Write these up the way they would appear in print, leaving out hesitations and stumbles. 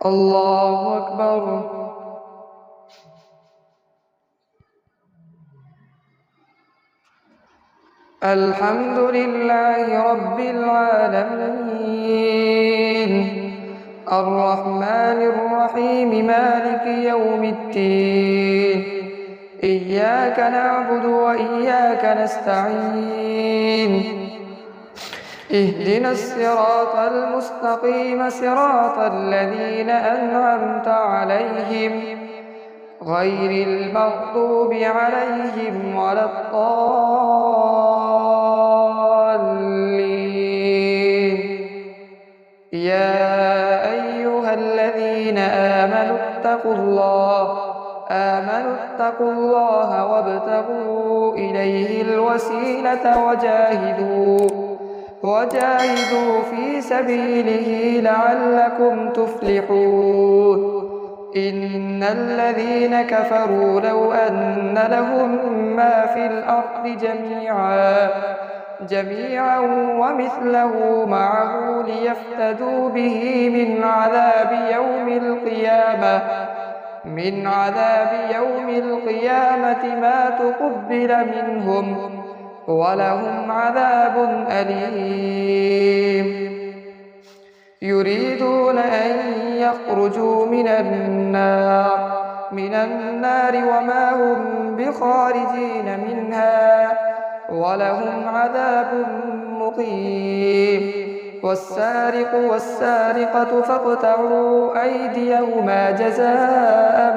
الله أكبر. الحمد لله رب العالمين الرحمن الرحيم مالك يوم الدين إياك نعبد وإياك نستعين اهدنا الصراط المستقيم صراط الذين أنعمت عليهم غير المغضوب عليهم ولا الضالين. يا أيها الذين آمنوا اتقوا الله وابتغوا إليه الوسيلة وجاهدوا في سبيله لعلكم تفلحون. إن الذين كفروا لو أن لهم ما في الأرض جميعا ومثله معه ليفتدوا به من عذاب يوم القيامة ما تقبل منهم ولهم عذاب أليم. يريدون أن يخرجوا من النار وما هم بخارجين منها ولهم عذاب مقيم. والسارق والسارقة فاقطعوا أيديهما جزاء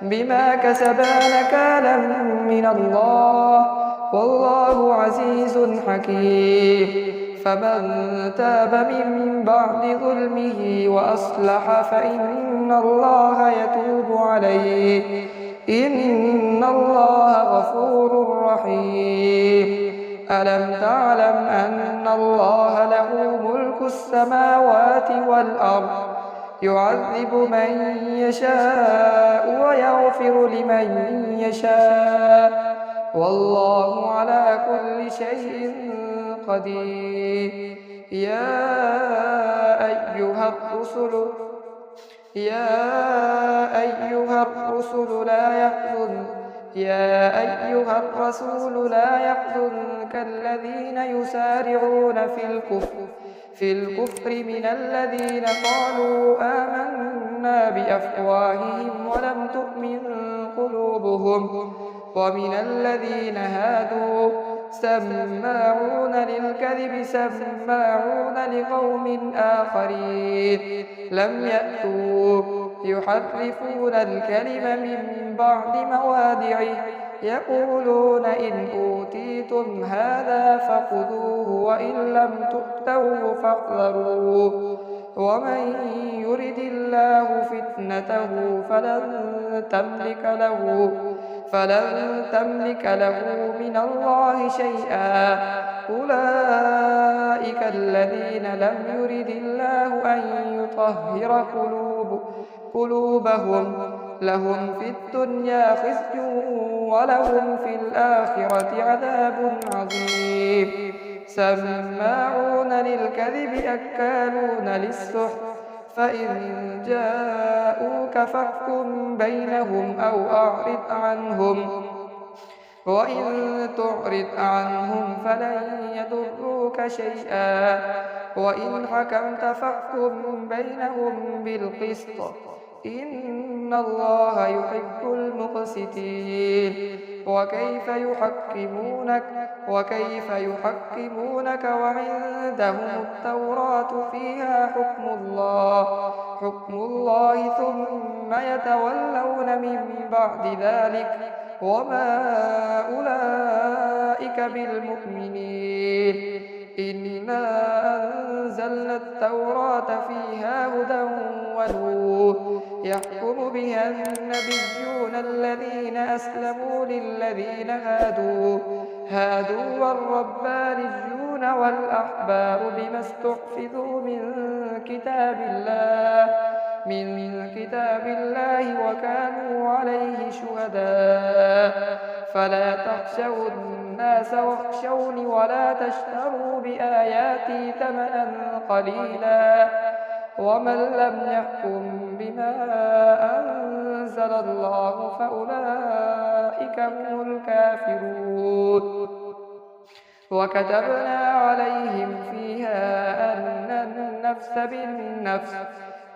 بما كسبا نكالا من الله والله عزيز حكيم. فمن تاب من بعد ظلمه وأصلح فإن الله يتوب عليه إن الله غفور رحيم. ألم تعلم أن الله له ملك السماوات والأرض يعذب من يشاء ويغفر لمن يشاء والله على كل شيء قدير. يا أيها الرسول لا يحزنك الذين يسارعون في الكفر من الذين قالوا آمنا بأفواههم ولم تؤمن قلوبهم ومن الذين هادوا سماعون للكذب سماعون لقوم آخرين لم يأتوك يحرفون الكلم من بعد مواضعه يقولون إن أوتيتم هذا فخذوه وإن لم تؤتوه فاحذروه ومن يرد الله فتنته فلن تملك له من الله شيئا. أولئك الذين لم يرد الله أن يطهر قلوبهم لهم في الدنيا خزي ولهم في الآخرة عذاب عظيم. سماعون للكذب أكالون للسحت فإن جاءوك فاحكم بينهم أو أعرض عنهم وإن تعرض عنهم فلن يضروك شيئا وإن حكمت فاحكم بينهم بالقسط إن الله يحب المقسطين. وكيف يحكمونك وعندهم التوراة فيها حكم الله ثم يتولون من بعد ذلك وما أولئك بالمؤمنين. إنا أنزلنا التوراة فيها هدى ونور يحكم بها النبيون الذين أسلموا للذين هادوا والربانيون والأحبار بما استحفظوا من كتاب الله وكانوا عليه شهداء. فلا تخشوا الناس واخشوني ولا تشتروا بآياتي ثمنا قليلا ومن لم يحكم بما أنزل الله فأولئك هم الكافرون. وكتبنا عليهم فيها أن النفس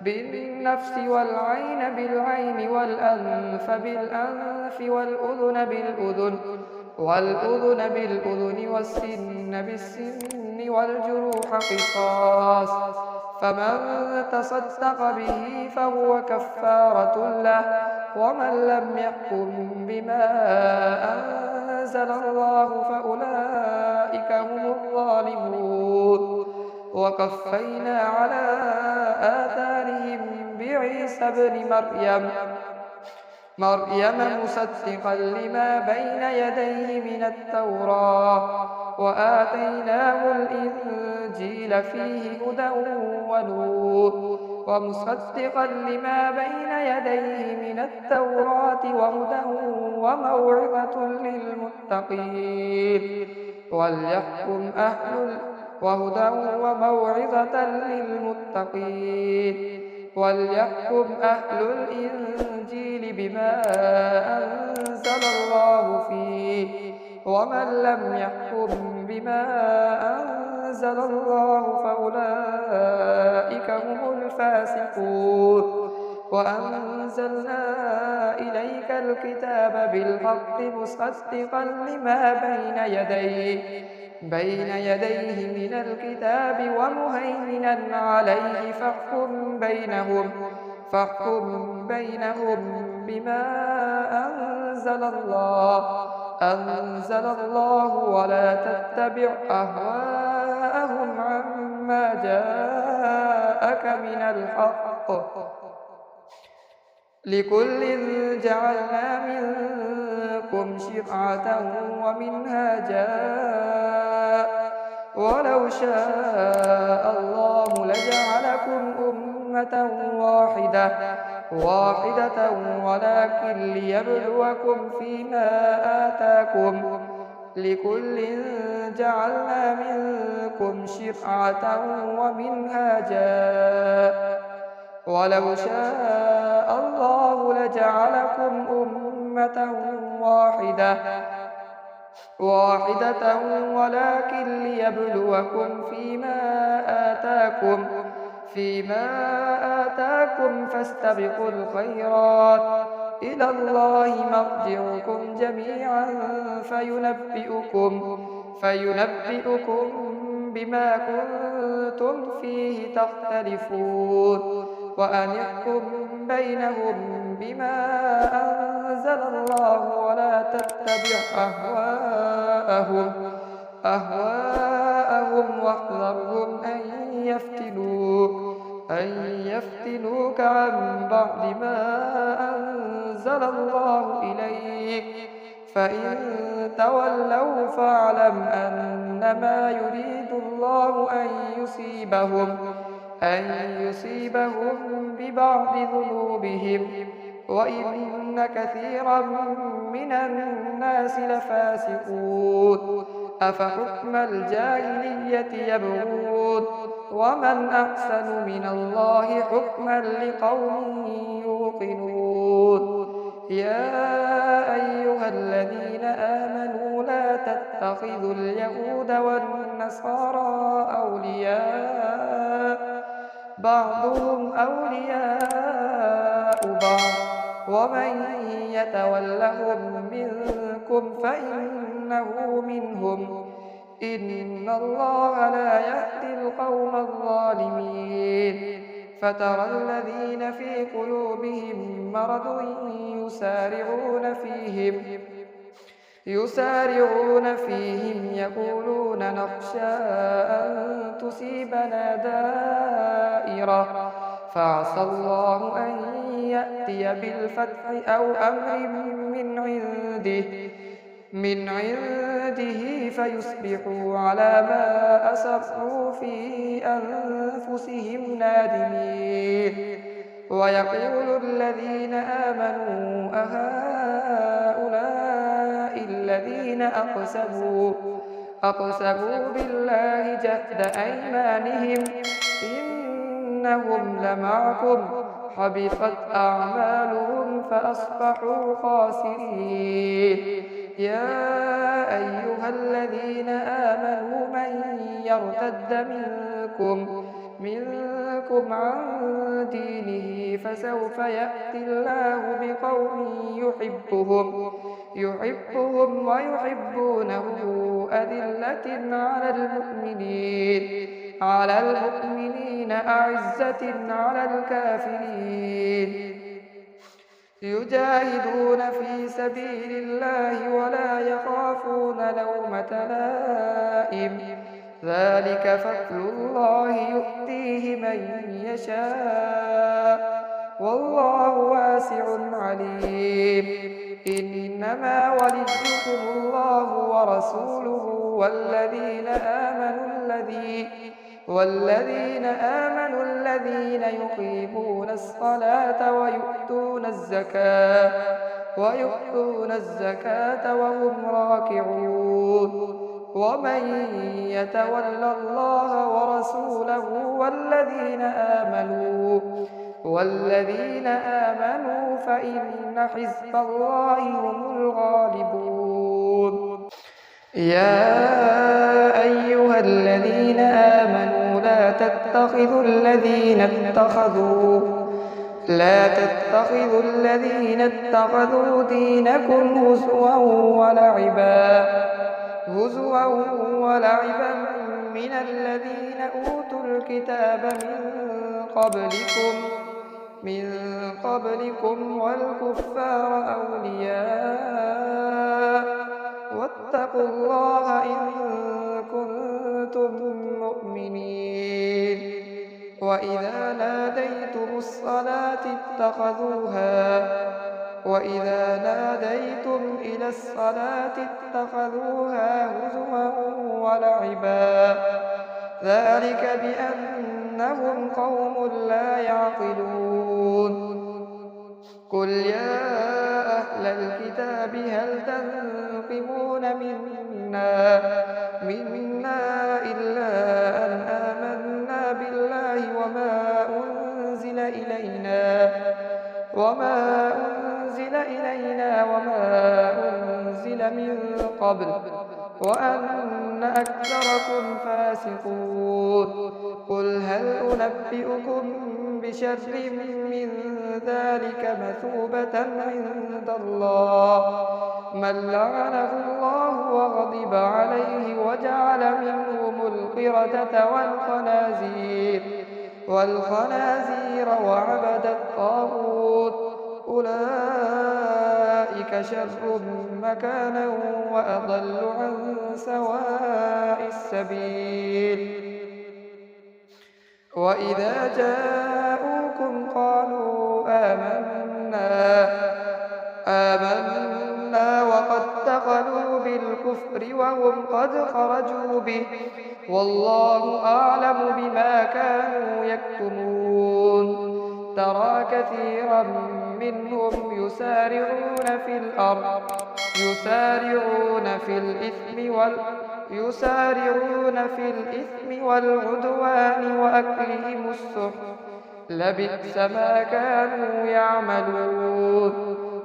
بالنفس والعين بالعين والأنف بالأنف والأذن بالأذن والسن بالسن والجروح قصاص، فمن تصدق به فهو كفارة له، ومن لم يحكم بما أنزل الله فأولئك هم الظالمون. وقفينا على آثارهم بعيسى ابن مريم مصدقا لما بين يديه من التوراة، وآتيناه الإنجيل فيه هدى ونور، ومصدقا لما بين يديه من التوراة وهدى وموعظة للمتقين. وليحكم أهل الإنجيل بما أنزل الله فيه، ومن لم يحكم بما أنزل الله فأولئك هم الفاسقون. وأنزلنا إليك الكتاب بالحق مصدقا لما بين يديه من الكتاب ومهيمنا عليه، فاحكم بينهم بما أنزل الله ولا تتبع أهواءهم عما جاءك من الحق، لكل جعلنا منكم شرعة ومنهاجا، ولو شاء الله لجعلكم أمة واحدة ولكن ليبلوكم فيما آتاكم، لكل جعلنا منكم شرعة ومنهاجا، ولو شاء الله لجعلكم أمة واحدة ولكن ليبلوكم فيما آتاكم فاستبقوا الخيرات، إلى الله مرجعكم جميعا فينبئكم بما كنتم فيه تختلفون. وأن يحكم بينهم بما أنزل الله ولا تتبع أهواءهم واحذرهم أن يفتنوك عن بعد ما أنزل الله إليك، فإن تولوا فاعلم أنما يريد الله أن يصيبهم ببعض ذنوبهم، وإن كثيرا من الناس لفاسقون. أفحكم الجاهلية يبغون، ومن أحسن من الله حكما لقوم يوقنون. يا أيها الذين آمنوا لا تتخذوا اليهود والنصارى أولياء، بعضهم أولياء بعض، ومن يتولهم منكم فإنه منهم، إن الله لا يهدي القوم الظالمين. فترى الذين في قلوبهم مرض يسارعون فيهم يقولون نخشى أن تصيبنا دائرة، فعسى الله أن يأتي بالفتح أو أمر من عنده فيصبحوا على ما أسروا في أنفسهم نادمين. ويقول الذين آمنوا أهؤلاء الذين أقسموا بالله جهد أيمانهم إنهم لمعكم حبطت أعمالهم فأصبحوا خاسرين. يا أيها الذين آمنوا من يرتد منكم عن دينه فسوف يأتي الله بقوم يحبهم ويحبونه أذلة على المؤمنين أعزة على الكافرين يجاهدون في سبيل الله ولا يخافون لومة لائم ذلك فضل الله يؤتيه من يشاء والله واسع عليم. إنما وليكم الله ورسوله والذين آمنوا الذين يقيمون الصلاة ويؤتون الزكاة وهم راكعون. ومن يتول الله ورسوله والذين آمنوا فإن حزب الله هم الغالبون. يا أيها الذين آمنوا لا تتخذوا الذين اتخذوا دينكم هزوا ولعبا من الذين أوتوا الكتاب من قبلكم والكفار أولياء واتقوا الله إن كنتم مؤمنين. وإذا ناديتم إلى الصلاة اتخذوها هزوا ولعبا ذلك بأنهم قوم لا يعقلون. قل يا أهل الكتاب هل تنقمون منا إلا أن آمنا بالله وما أنزل إلينا وما أنزل من قبل وأن أكثركم فاسقون. قل هل أنبئكم بشر من ذلك مثوبة عند الله من لعنه الله وغضب عليه وجعل منهم القردة والخنازير وعبد الطاغوت أولئك شر مكانا وأضل عن سواء السبيل. وإذا جاءوكم قالوا آمنا وقد دخلوا بالكفر وهم قد خرجوا به والله أعلم بما كانوا يكتمون. ترى كثيرا منهم يسارعون في الإثم والعدوان وأكلهم السحت لبئس ما كانوا يعملون.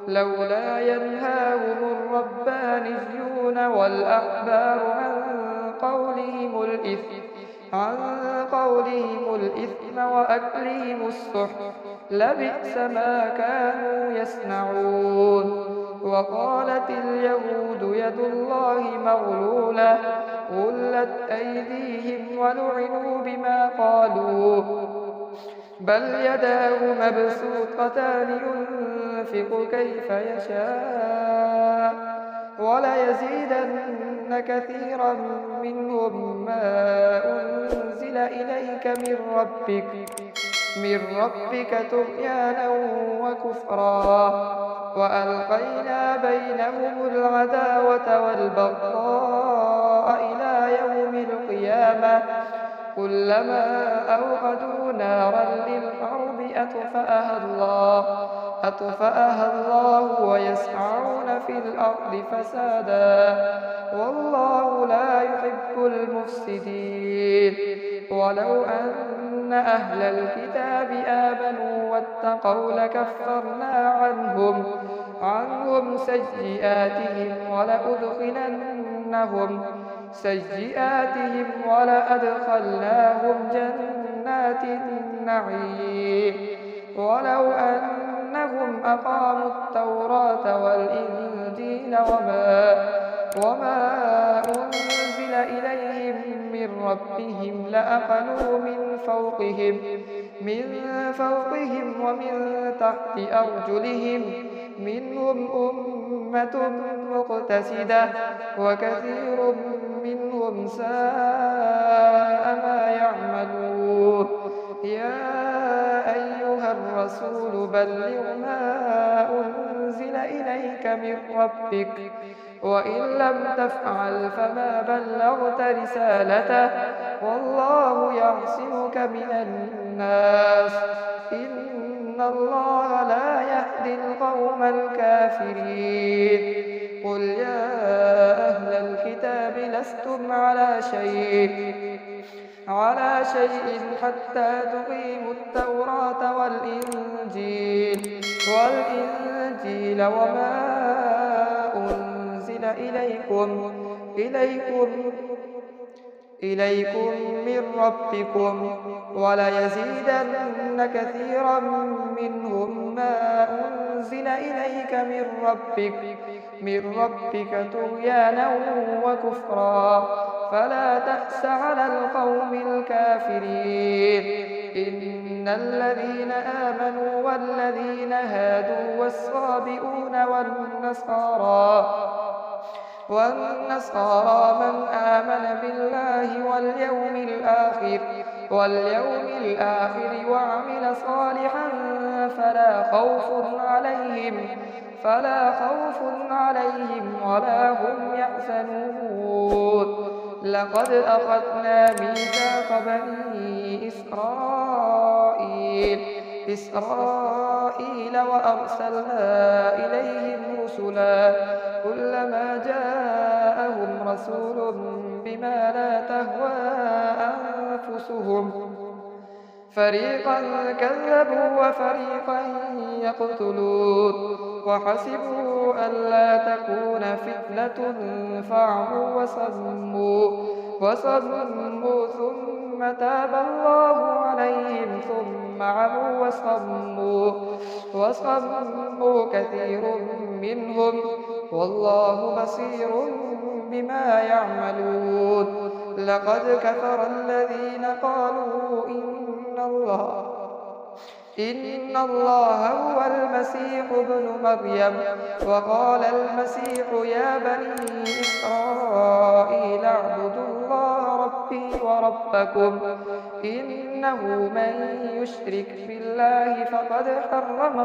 لولا ينهاهم الربانيون والأحبار عن قولهم الإثم وأكلهم السحت لبئس ما كانوا يصنعون. وقالت اليهود يد الله مغلولة غلت أيديهم ولعنوا بما قالوا بل يداه مبسوطتان ينفق كيف يشاء وليزيدن كثيرا منهم ما أنزل إليك من ربك طغيانا وكفرا وألقينا بينهم العداوة والبغضاء إلى يوم القيامة كلما أوقدوا نارا للحرب أطفأها الله ويسعون في الأرض فسادا والله لا يحب المفسدين. ولو أن أهل الكتاب آمنوا واتقوا لكفرنا عنهم سيئاتهم ولأدخلناهم جنات النعيم ولو أنهم أقاموا التوراة والإنجيل وما أنزل إليهم من ربهم لأكلوا من فوقهم ومن تحت أرجلهم منهم أمة مقتصدة وكثير منهم ساء ما يعملون يا أيها الرسول بلغ ما أنزل إليك من ربك وإن لم تفعل فما بلغت رسالته والله يعصمك من الناس إن الله لا يهدي القوم الكافرين قل يا أهل الكتاب لستم على شيء حتى تقيموا التوراة والإنجيل وما أنزل إليكم من ربكم وليزيدن كثيرا منهم ما أنزل إليك من ربك طغيانا وكفرا فلا تأس على القوم الكافرين إن الذين آمنوا والذين هادوا والصابئون والنصارى من آمن بالله واليوم الآخر وعمل صالحا فلا خوف عليهم ولا هم يحزنون لقد أخذنا ميثاق بني إسرائيل وأرسلنا إليهم رسلا كلما جاءهم رسول بما لا تهوى أنفسهم فريقا كذبوا وفريقا يقتلون وحسبوا ألا تكون فتنة فعموا وصموا ثم تاب الله عليهم ثم عموا وصموا كثير منهم والله بصير بما يعملون لقد كفر الذين قالوا إن الله هو المسيح ابن مريم وقال المسيح يا بني إسرائيل اعبدوا الله ربي وربكم إنه من يشرك بالله فقد حرم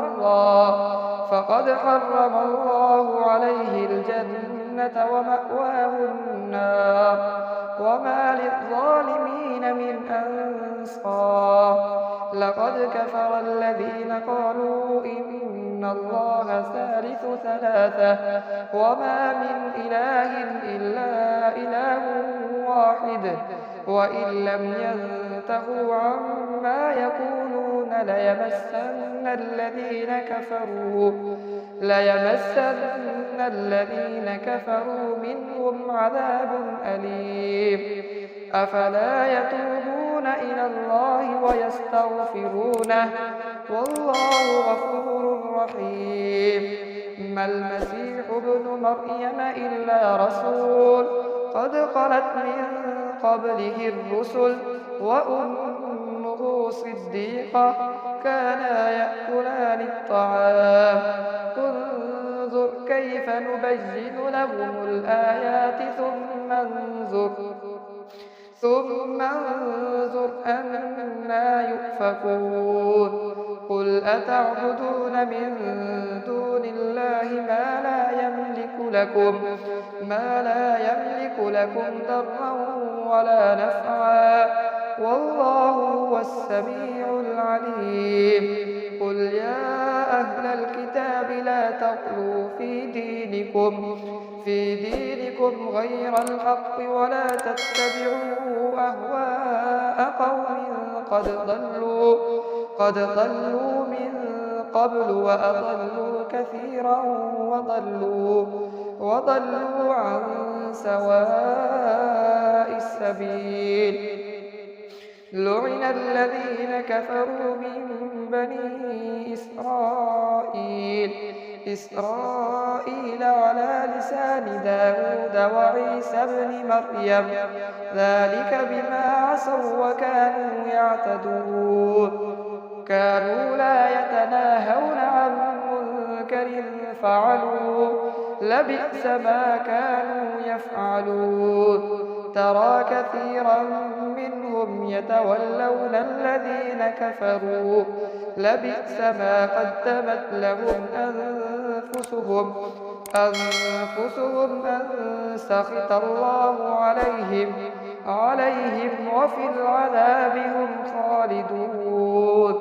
الله عليه الجنة ومأواه النار وما للظالمين من أنصار لقد كفر الذين قالوا إن الله ثالث ثلاثة وما من إله إلا إله واحد وإن لم ينتهوا عما يقولون ليمسن الذين كفروا منهم عذاب أليم أفلا يتوبون إلى الله ويستغفرونه والله غفور رحيم ما المسيح ابن مريم إلا رسول قد خلت من قبله الرسل وأمه صديقة كانا يأكلان الطعام انظر كيف نبين لهم الآيات ثم انظر أنا يؤفكون قل أتعبدون من دون الله ما لا يملك لكم ضرا ولا نفعا والله هو السميع العليم قل يا أهل الكتاب لا تغلوا في دينكم غير الحق ولا تتبعوا أهواء قوم قد ضلوا من قبل وأضلوا كثيرا وضلوا عن سواء السبيل. لعن الذين كفروا من بني إسرائيل على لسان داود وعيسى بن مريم، ذلك بما عصوا وكانوا يعتدون. كانوا لا يتناهون عن منكر فعلوه، لبئس ما كانوا يفعلون. ترى كثيرا منهم يتولون الذين كفروا، لبئس ما قدمت لهم أنفسهم أن سخط الله عليهم وفي العذاب هم خالدون.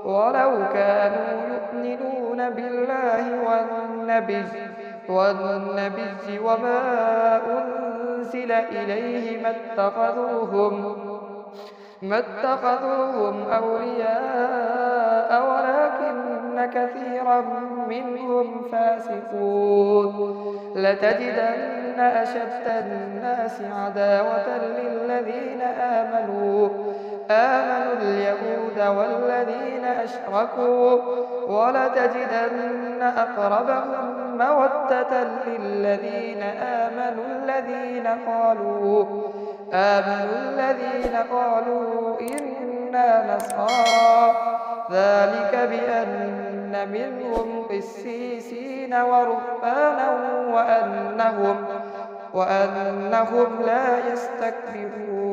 ولو كانوا يؤمنون بالله والنبي وما أنزل إليه ما اتخذوهم أولياء ولكن كثيرا منهم فاسقون. لتجدن أشد الناس عداوة للذين آمنوا اليهود والذين أشركوا، ولتجدن أقربهم مودة للذين آمنوا الذين قالوا إنا نصارى، ذلك بأن منهم قسيسين ورهبانا وأنهم لا يستكبرون.